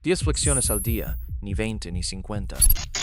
10 flexiones al día, ni 20 ni 50.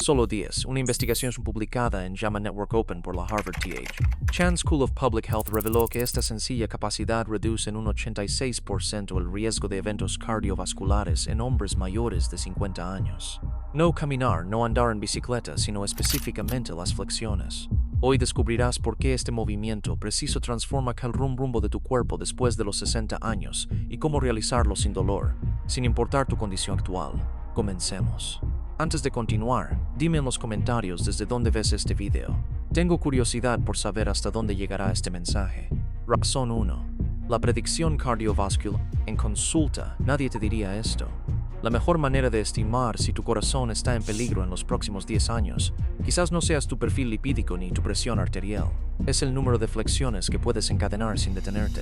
Solo 10. Una investigación publicada en JAMA Network Open por la Harvard Th. Chan School of Public Health reveló que esta sencilla capacidad reduce en un 86% el riesgo de eventos cardiovasculares en hombres mayores de 50 años. No caminar, no andar en bicicleta, sino específicamente las flexiones. Hoy descubrirás por qué este movimiento preciso transforma el rumbo de tu cuerpo después de los 60 años y cómo realizarlo sin dolor, sin importar tu condición actual. Comencemos. Antes de continuar, dime en los comentarios desde dónde ves este video. Tengo curiosidad por saber hasta dónde llegará este mensaje. Razón 1. La predicción cardiovascular. En consulta, nadie te diría esto. La mejor manera de estimar si tu corazón está en peligro en los próximos 10 años, quizás no seas tu perfil lipídico ni tu presión arterial. Es el número de flexiones que puedes encadenar sin detenerte.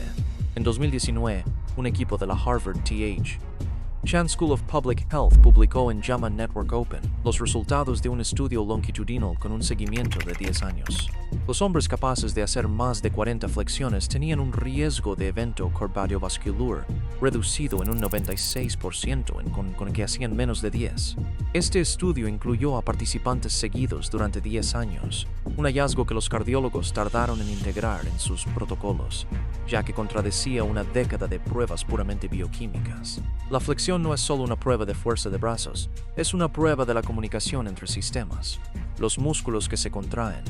En 2019, un equipo de la Harvard Th. Chan School of Public Health publicó en JAMA Network Open los resultados de un estudio longitudinal con un seguimiento de 10 años. Los hombres capaces de hacer más de 40 flexiones tenían un riesgo de evento cardiovascular reducido en un 96% con el que hacían menos de 10. Este estudio incluyó a participantes seguidos durante 10 años, un hallazgo que los cardiólogos tardaron en integrar en sus protocolos, ya que contradecía una década de pruebas puramente bioquímicas. La flexión no es solo una prueba de fuerza de brazos, es una prueba de la comunicación entre sistemas. Los músculos que se contraen,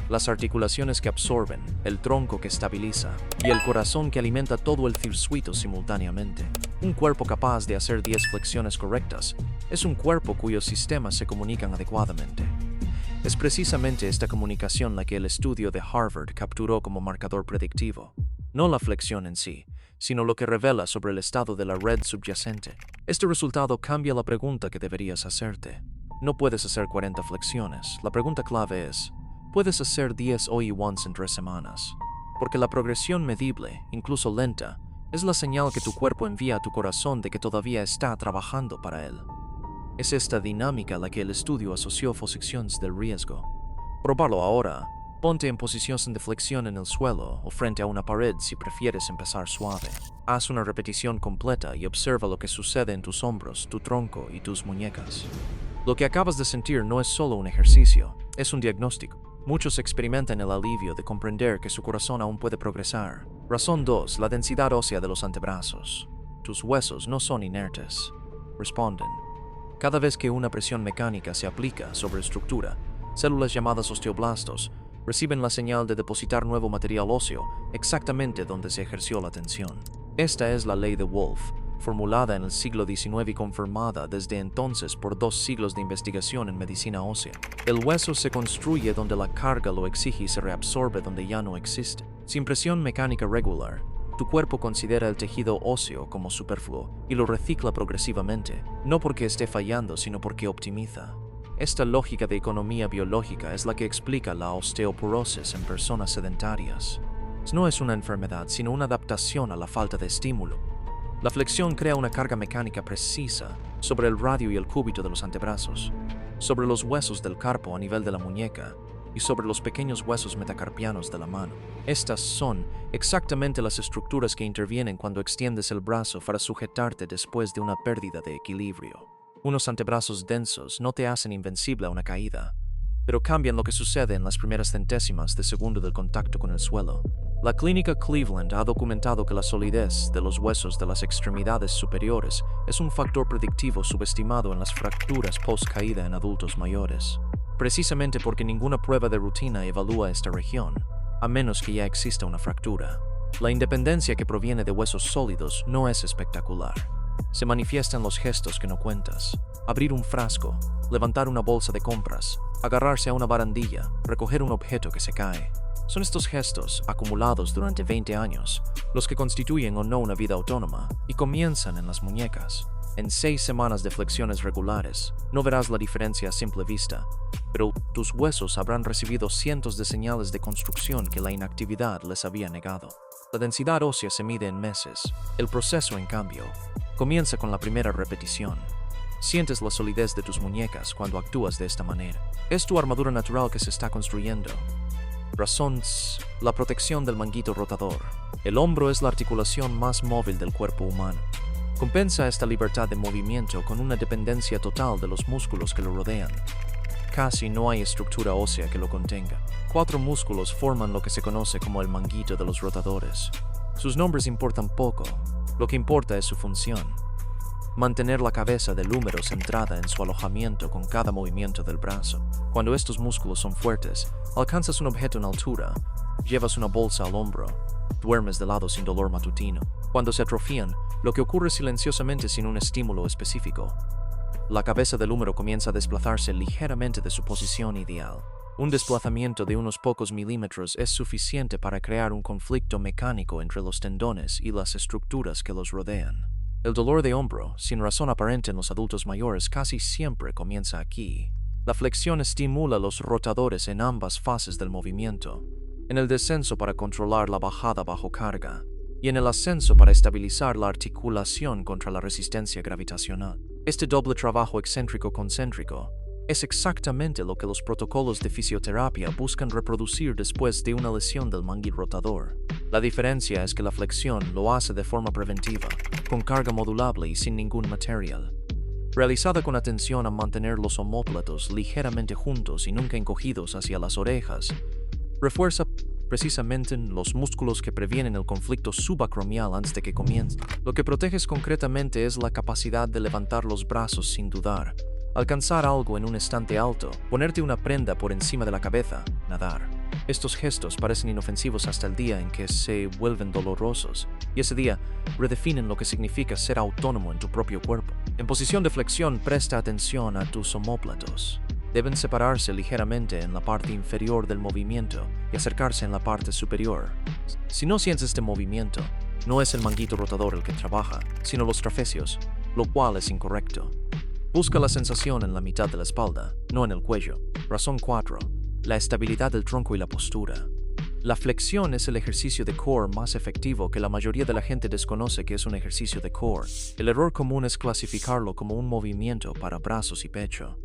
las articulaciones que absorben, el tronco que estabiliza y el corazón que alimenta todo el circuito simultáneamente. Un cuerpo capaz de hacer 10 flexiones correctas es un cuerpo cuyos sistemas se comunican adecuadamente. Es precisamente esta comunicación la que el estudio de Harvard capturó como marcador predictivo. No la flexión en sí, sino lo que revela sobre el estado de la red subyacente. Este resultado cambia la pregunta que deberías hacerte. No puedes hacer 40 flexiones. La pregunta clave es, ¿puedes hacer 10 OE1s en 3 semanas? Porque la progresión medible, incluso lenta, es la señal que tu cuerpo envía a tu corazón de que todavía está trabajando para él. Es esta dinámica la que el estudio asoció flexiones del riesgo. Probarlo ahora. Ponte en posición de flexión en el suelo o frente a una pared si prefieres empezar suave. Haz una repetición completa y observa lo que sucede en tus hombros, tu tronco y tus muñecas. Lo que acabas de sentir no es solo un ejercicio, es un diagnóstico. Muchos experimentan el alivio de comprender que su corazón aún puede progresar. Razón 2. La densidad ósea de los antebrazos. Tus huesos no son inertes. Responden. Cada vez que una presión mecánica se aplica sobre estructura, células llamadas osteoblastos reciben la señal de depositar nuevo material óseo exactamente donde se ejerció la tensión. Esta es la ley de Wolff, formulada en el siglo XIX y confirmada desde entonces por 2 siglos de investigación en medicina ósea. El hueso se construye donde la carga lo exige y se reabsorbe donde ya no existe. Sin presión mecánica regular, tu cuerpo considera el tejido óseo como superfluo y lo recicla progresivamente, no porque esté fallando, sino porque optimiza. Esta lógica de economía biológica es la que explica la osteoporosis en personas sedentarias. No es una enfermedad, sino una adaptación a la falta de estímulo. La flexión crea una carga mecánica precisa sobre el radio y el cúbito de los antebrazos, sobre los huesos del carpo a nivel de la muñeca y sobre los pequeños huesos metacarpianos de la mano. Estas son exactamente las estructuras que intervienen cuando extiendes el brazo para sujetarte después de una pérdida de equilibrio. Unos antebrazos densos no te hacen invencible a una caída, pero cambian lo que sucede en las primeras centésimas de segundo del contacto con el suelo. La clínica Cleveland ha documentado que la solidez de los huesos de las extremidades superiores es un factor predictivo subestimado en las fracturas post-caída en adultos mayores, precisamente porque ninguna prueba de rutina evalúa esta región, a menos que ya exista una fractura. La independencia que proviene de huesos sólidos no es espectacular. Se manifiesta en los gestos que no cuentas. Abrir un frasco, levantar una bolsa de compras, agarrarse a una barandilla, recoger un objeto que se cae. Son estos gestos, acumulados durante 20 años, los que constituyen o no una vida autónoma y comienzan en las muñecas. En 6 semanas de flexiones regulares, no verás la diferencia a simple vista, pero tus huesos habrán recibido cientos de señales de construcción que la inactividad les había negado. La densidad ósea se mide en meses. El proceso, en cambio, comienza con la primera repetición. Sientes la solidez de tus muñecas cuando actúas de esta manera. Es tu armadura natural que se está construyendo. Razones: la protección del manguito rotador. El hombro es la articulación más móvil del cuerpo humano. Compensa esta libertad de movimiento con una dependencia total de los músculos que lo rodean. Casi no hay estructura ósea que lo contenga. 4 músculos forman lo que se conoce como el manguito de los rotadores. Sus nombres importan poco, lo que importa es su función. Mantener la cabeza del húmero centrada en su alojamiento con cada movimiento del brazo. Cuando estos músculos son fuertes, alcanzas un objeto en altura, llevas una bolsa al hombro, duermes de lado sin dolor matutino. Cuando se atrofían, lo que ocurre silenciosamente sin un estímulo específico. La cabeza del húmero comienza a desplazarse ligeramente de su posición ideal. Un desplazamiento de unos pocos milímetros es suficiente para crear un conflicto mecánico entre los tendones y las estructuras que los rodean. El dolor de hombro, sin razón aparente en los adultos mayores, casi siempre comienza aquí. La flexión estimula los rotadores en ambas fases del movimiento, en el descenso para controlar la bajada bajo carga, y en el ascenso para estabilizar la articulación contra la resistencia gravitacional. Este doble trabajo excéntrico-concéntrico es exactamente lo que los protocolos de fisioterapia buscan reproducir después de una lesión del manguito rotador. La diferencia es que la flexión lo hace de forma preventiva, con carga modulable y sin ningún material. Realizada con atención a mantener los omóplatos ligeramente juntos y nunca encogidos hacia las orejas, refuerza precisamente los músculos que previenen el conflicto subacromial antes de que comience. Lo que proteges concretamente es la capacidad de levantar los brazos sin dudar, alcanzar algo en un estante alto, ponerte una prenda por encima de la cabeza, nadar. Estos gestos parecen inofensivos hasta el día en que se vuelven dolorosos, y ese día redefinen lo que significa ser autónomo en tu propio cuerpo. En posición de flexión, presta atención a tus omóplatos. Deben separarse ligeramente en la parte inferior del movimiento y acercarse en la parte superior. Si no sientes este movimiento, no es el manguito rotador el que trabaja, sino los trapecios, lo cual es incorrecto. Busca la sensación en la mitad de la espalda, no en el cuello. Razón 4. La estabilidad del tronco y la postura. La flexión es el ejercicio de core más efectivo que la mayoría de la gente desconoce que es un ejercicio de core. El error común es clasificarlo como un movimiento para brazos y pecho.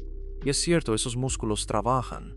Y es cierto, esos músculos trabajan,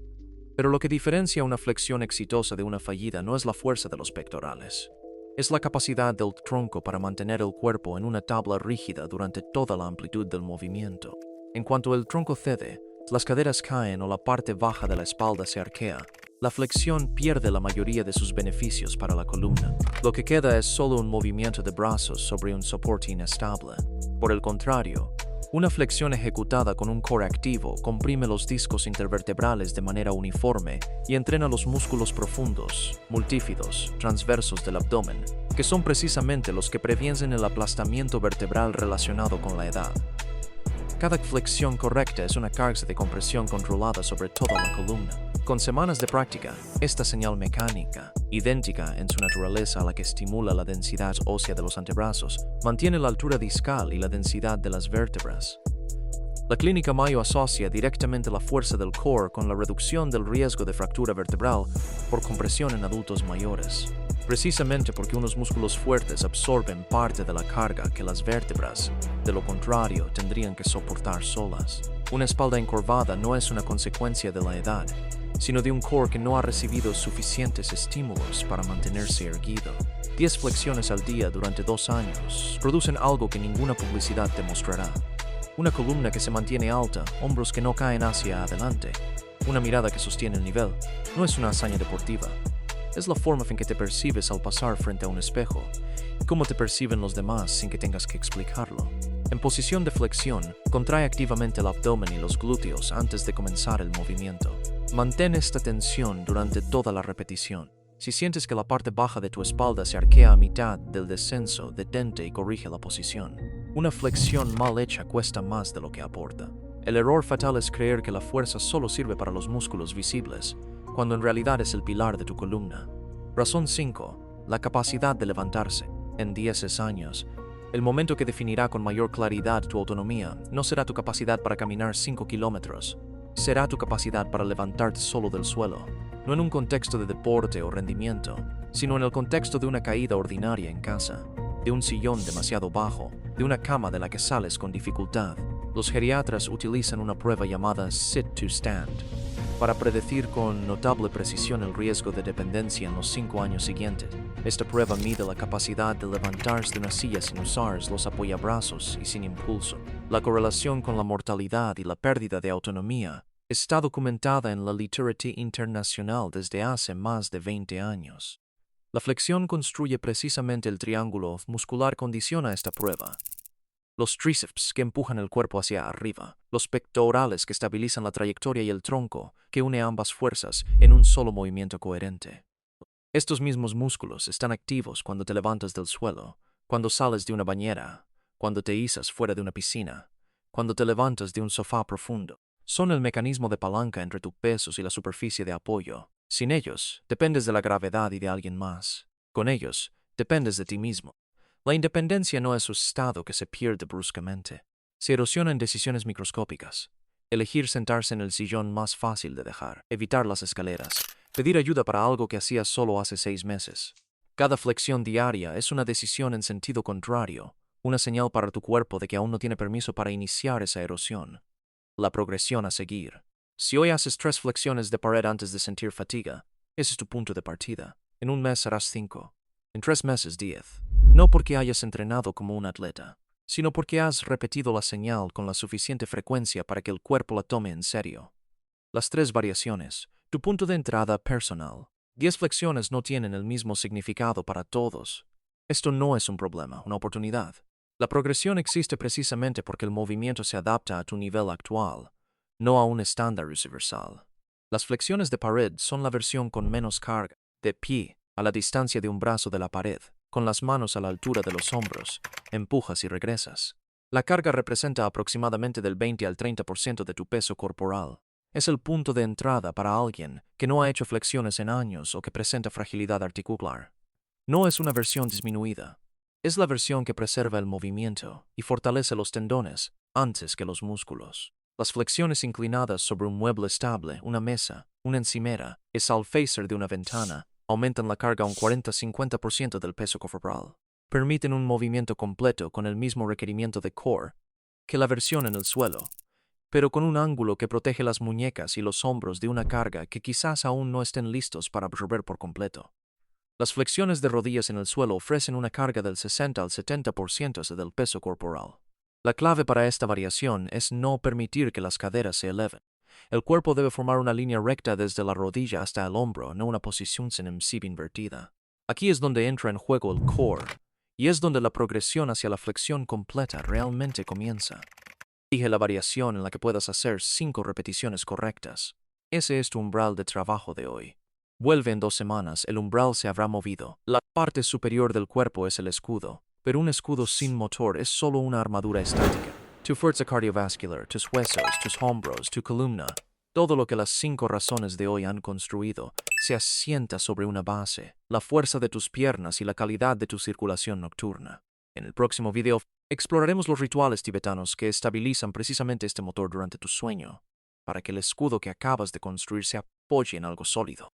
pero lo que diferencia una flexión exitosa de una fallida no es la fuerza de los pectorales. Es la capacidad del tronco para mantener el cuerpo en una tabla rígida durante toda la amplitud del movimiento. En cuanto el tronco cede, las caderas caen o la parte baja de la espalda se arquea, la flexión pierde la mayoría de sus beneficios para la columna. Lo que queda es solo un movimiento de brazos sobre un soporte inestable. Por el contrario, una flexión ejecutada con un core activo comprime los discos intervertebrales de manera uniforme y entrena los músculos profundos, multífidos, transversos del abdomen, que son precisamente los que previenen el aplastamiento vertebral relacionado con la edad. Cada flexión correcta es una carga de compresión controlada sobre toda la columna. Con semanas de práctica, esta señal mecánica, idéntica en su naturaleza a la que estimula la densidad ósea de los antebrazos, mantiene la altura discal y la densidad de las vértebras. La clínica Mayo asocia directamente la fuerza del core con la reducción del riesgo de fractura vertebral por compresión en adultos mayores, precisamente porque unos músculos fuertes absorben parte de la carga que las vértebras, de lo contrario, tendrían que soportar solas. Una espalda encorvada no es una consecuencia de la edad, sino de un core que no ha recibido suficientes estímulos para mantenerse erguido. 10 flexiones al día durante 2 años producen algo que ninguna publicidad te mostrará. Una columna que se mantiene alta, hombros que no caen hacia adelante, una mirada que sostiene el nivel. No es una hazaña deportiva. Es la forma en que te percibes al pasar frente a un espejo y cómo te perciben los demás sin que tengas que explicarlo. En posición de flexión, contrae activamente el abdomen y los glúteos antes de comenzar el movimiento. Mantén esta tensión durante toda la repetición. Si sientes que la parte baja de tu espalda se arquea a mitad del descenso, detente y corrige la posición. Una flexión mal hecha cuesta más de lo que aporta. El error fatal es creer que la fuerza solo sirve para los músculos visibles, cuando en realidad es el pilar de tu columna. Razón 5. La capacidad de levantarse. En 10 años, el momento que definirá con mayor claridad tu autonomía no será tu capacidad para caminar 5 kilómetros, será tu capacidad para levantarte solo del suelo, no en un contexto de deporte o rendimiento, sino en el contexto de una caída ordinaria en casa, de un sillón demasiado bajo, de una cama de la que sales con dificultad. Los geriatras utilizan una prueba llamada Sit to Stand. para predecir con notable precisión el riesgo de dependencia en los 5 años siguientes. Esta prueba mide la capacidad de levantarse de una silla sin usar los apoyabrazos y sin impulso. La correlación con la mortalidad y la pérdida de autonomía está documentada en la literatura internacional desde hace más de 20 años. La flexión construye precisamente el triángulo muscular condiciona esta prueba. Los tríceps que empujan el cuerpo hacia arriba, los pectorales que estabilizan la trayectoria y el tronco que une ambas fuerzas en un solo movimiento coherente. Estos mismos músculos están activos cuando te levantas del suelo, cuando sales de una bañera, cuando te izas fuera de una piscina, cuando te levantas de un sofá profundo. Son el mecanismo de palanca entre tus pesos y la superficie de apoyo. Sin ellos, dependes de la gravedad y de alguien más. Con ellos, dependes de ti mismo. La independencia no es un estado que se pierde bruscamente. Se erosiona en decisiones microscópicas. Elegir sentarse en el sillón más fácil de dejar, evitar las escaleras, pedir ayuda para algo que hacías solo hace 6 meses. Cada flexión diaria es una decisión en sentido contrario, una señal para tu cuerpo de que aún no tiene permiso para iniciar esa erosión. La progresión a seguir. Si hoy haces 3 flexiones de pared antes de sentir fatiga, ese es tu punto de partida. En un mes harás 5. En 3 meses 10. No porque hayas entrenado como un atleta, sino porque has repetido la señal con la suficiente frecuencia para que el cuerpo la tome en serio. Las 3 variaciones. Tu punto de entrada personal. 10 flexiones no tienen el mismo significado para todos. Esto no es un problema, una oportunidad. La progresión existe precisamente porque el movimiento se adapta a tu nivel actual, no a un estándar universal. Las flexiones de pared son la versión con menos carga, de pie, a la distancia de un brazo de la pared, con las manos a la altura de los hombros, empujas y regresas. La carga representa aproximadamente del 20 al 30% de tu peso corporal. Es el punto de entrada para alguien que no ha hecho flexiones en años o que presenta fragilidad articular. No es una versión disminuida. Es la versión que preserva el movimiento y fortalece los tendones antes que los músculos. Las flexiones inclinadas sobre un mueble estable, una mesa, una encimera, el alféizar de una ventana, aumentan la carga a un 40-50% del peso corporal. Permiten un movimiento completo con el mismo requerimiento de core que la versión en el suelo, pero con un ángulo que protege las muñecas y los hombros de una carga que quizás aún no estén listos para absorber por completo. Las flexiones de rodillas en el suelo ofrecen una carga del 60 al 70% del peso corporal. La clave para esta variación es no permitir que las caderas se eleven. El cuerpo debe formar una línea recta desde la rodilla hasta el hombro, no una posición sin invertida. Aquí es donde entra en juego el core, y es donde la progresión hacia la flexión completa realmente comienza. Elige la variación en la que puedas hacer 5 repeticiones correctas. Ese es tu umbral de trabajo de hoy. Vuelve en 2 semanas, el umbral se habrá movido. La parte superior del cuerpo es el escudo, pero un escudo sin motor es solo una armadura estática. Tu fuerza cardiovascular, tus huesos, tus hombros, tu columna, todo lo que las 5 razones de hoy han construido, se asienta sobre una base, la fuerza de tus piernas y la calidad de tu circulación nocturna. En el próximo video, exploraremos los rituales tibetanos que estabilizan precisamente este motor durante tu sueño, para que el escudo que acabas de construir se apoye en algo sólido.